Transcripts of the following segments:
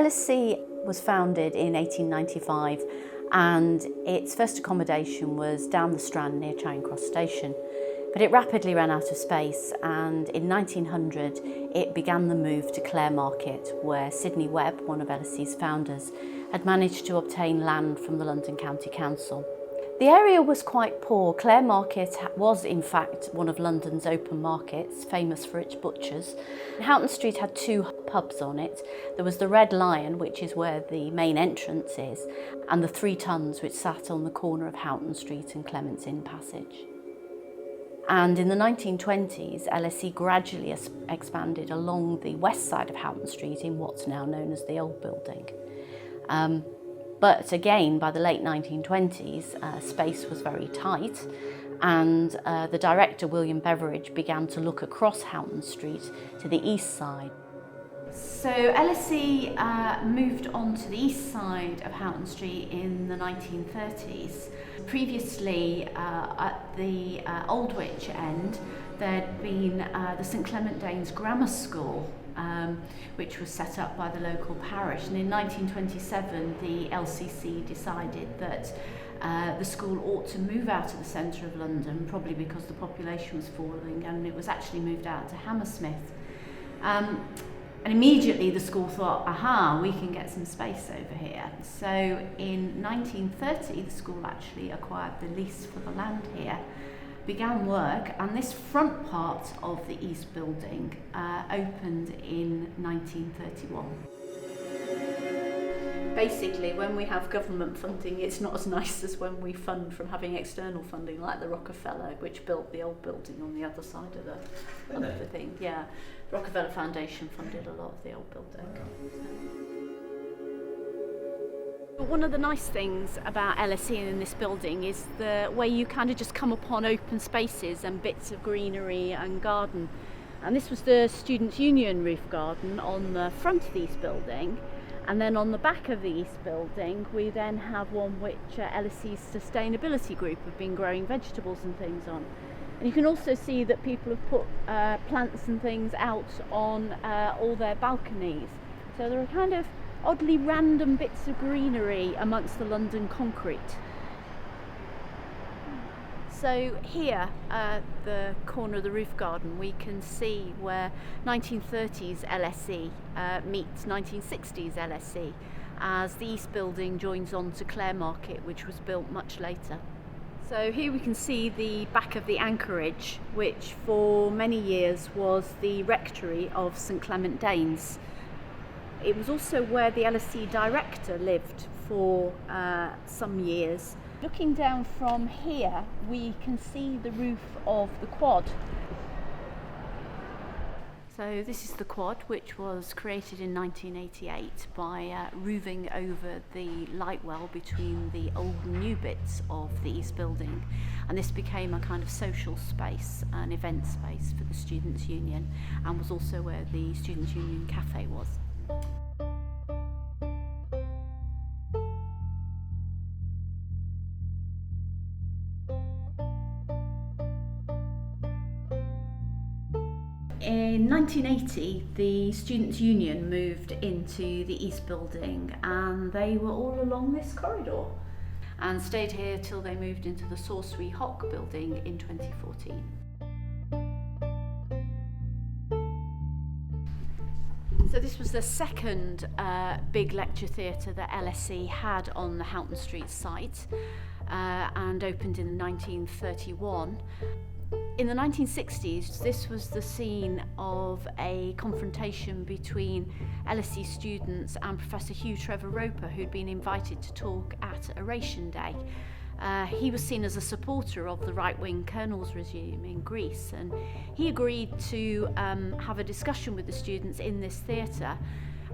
LSE was founded in 1895 and its first accommodation was down the Strand near Charing Cross Station. But it rapidly ran out of space, and in 1900 it began the move to Clare Market, where Sidney Webb, one of LSE's founders, had managed to obtain land from the London County Council. The area was quite poor. Clare Market was in fact one of London's open markets, famous for its butchers. Houghton Street had two pubs on it. There was the Red Lion, which is where the main entrance is, and the Three Tons, which sat on the corner of Houghton Street and Clement's Inn Passage. And in the 1920s, LSE gradually expanded along the west side of Houghton Street in what's now known as the Old Building. But again, by the late 1920s, space was very tight, and the director, William Beveridge, began to look across Houghton Street to the east side. So LSE moved on to the east side of Houghton Street in the 1930s. Previously, at the Aldwych end, there'd been the St Clement Danes Grammar School, which was set up by the local parish. And in 1927, the LCC decided that the school ought to move out of the centre of London, probably because the population was falling, and it was actually moved out to Hammersmith. And immediately the school thought, aha, we can get some space over here. So in 1930, the school actually acquired the lease for the land here, began work, and this front part of the East Building opened in 1931. Basically, when we have government funding, it's not as nice as when we fund from having external funding, like the Rockefeller, which built the Old Building on the other side of the thing. Yeah, the Rockefeller Foundation funded a lot of the Old Building. But one of the nice things about LSE in this building is the way you kind of just come upon open spaces and bits of greenery and garden. And this was the Students' Union roof garden on the front of the East Building. And then on the back of the East Building, we then have one which LSE's sustainability group have been growing vegetables and things on. And you can also see that people have put plants and things out on all their balconies. So there are kind of oddly random bits of greenery amongst the London concrete. So here, at the corner of the roof garden, we can see where 1930s LSE meets 1960s LSE, as the East Building joins on to Clare Market, which was built much later. So here we can see the back of the Anchorage, which for many years was the rectory of St Clement Danes. It was also where the LSE director lived for some years. Looking down from here, we can see the roof of the quad. So this is the quad, which was created in 1988 by roofing over the light well between the old and new bits of the East Building. And this became a kind of social space, an event space for the Students' Union, and was also where the Students' Union Cafe was. In 1980, the Students' Union moved into the East Building, and they were all along this corridor and stayed here till they moved into the Sorcery Hock building in 2014. So this was the second big lecture theatre that LSE had on the Houghton Street site and opened in 1931. In the 1960s, this was the scene of a confrontation between LSE students and Professor Hugh Trevor Roper, who'd been invited to talk at Oration Day. He was seen as a supporter of the right-wing colonel's regime in Greece, and he agreed to have a discussion with the students in this theatre,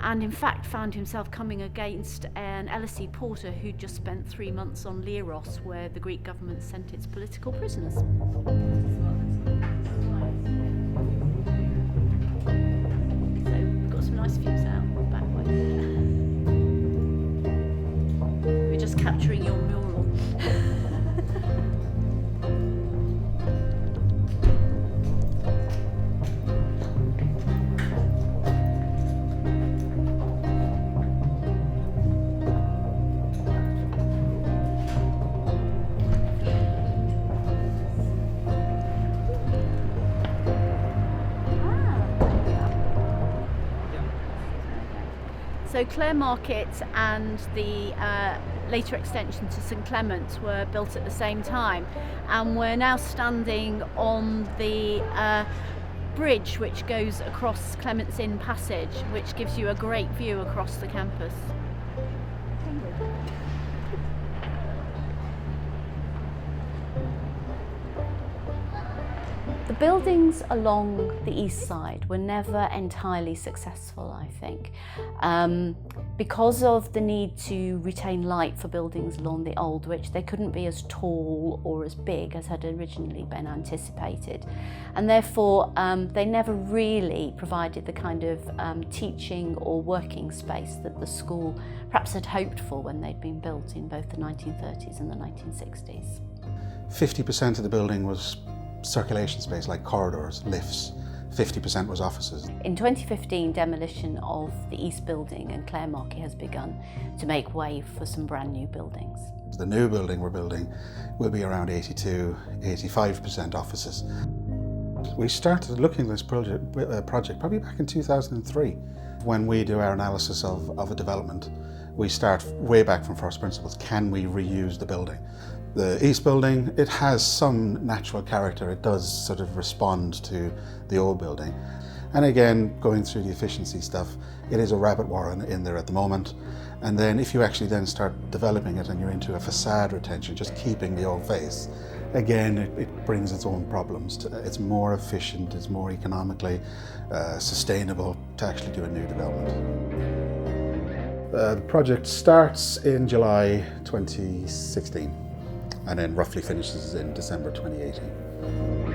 and in fact found himself coming against an LSE porter who'd just spent 3 months on Leros, where the Greek government sent its political prisoners. So we've got some nice views out the back way. We're just capturing your mural. So Clare Market and the later extension to St Clement were built at the same time, and we're now standing on the bridge which goes across Clement's Inn Passage, which gives you a great view across the campus. The buildings along the east side were never entirely successful, I think, because of the need to retain light for buildings along the Aldwych. They couldn't be as tall or as big as had originally been anticipated, and therefore they never really provided the kind of teaching or working space that the school perhaps had hoped for when they'd been built in both the 1930s and the 1960s. 50% of the building was circulation space, like corridors, lifts. 50% was offices. In 2015, demolition of the East Building and Clare Market has begun to make way for some brand new buildings. The new building we're building will be around 85% offices. We started looking at this project probably back in 2003. When we do our analysis of a development, we start way back from first principles. Can we reuse the building? The East Building, it has some natural character. It does sort of respond to the old building. And again, going through the efficiency stuff, it is a rabbit warren in there at the moment. And then if you actually then start developing it and you're into a facade retention, just keeping the old face, again, it brings its own problems. It's more efficient, it's more economically sustainable to actually do a new development. The project starts in July 2016 and then roughly finishes in December 2018.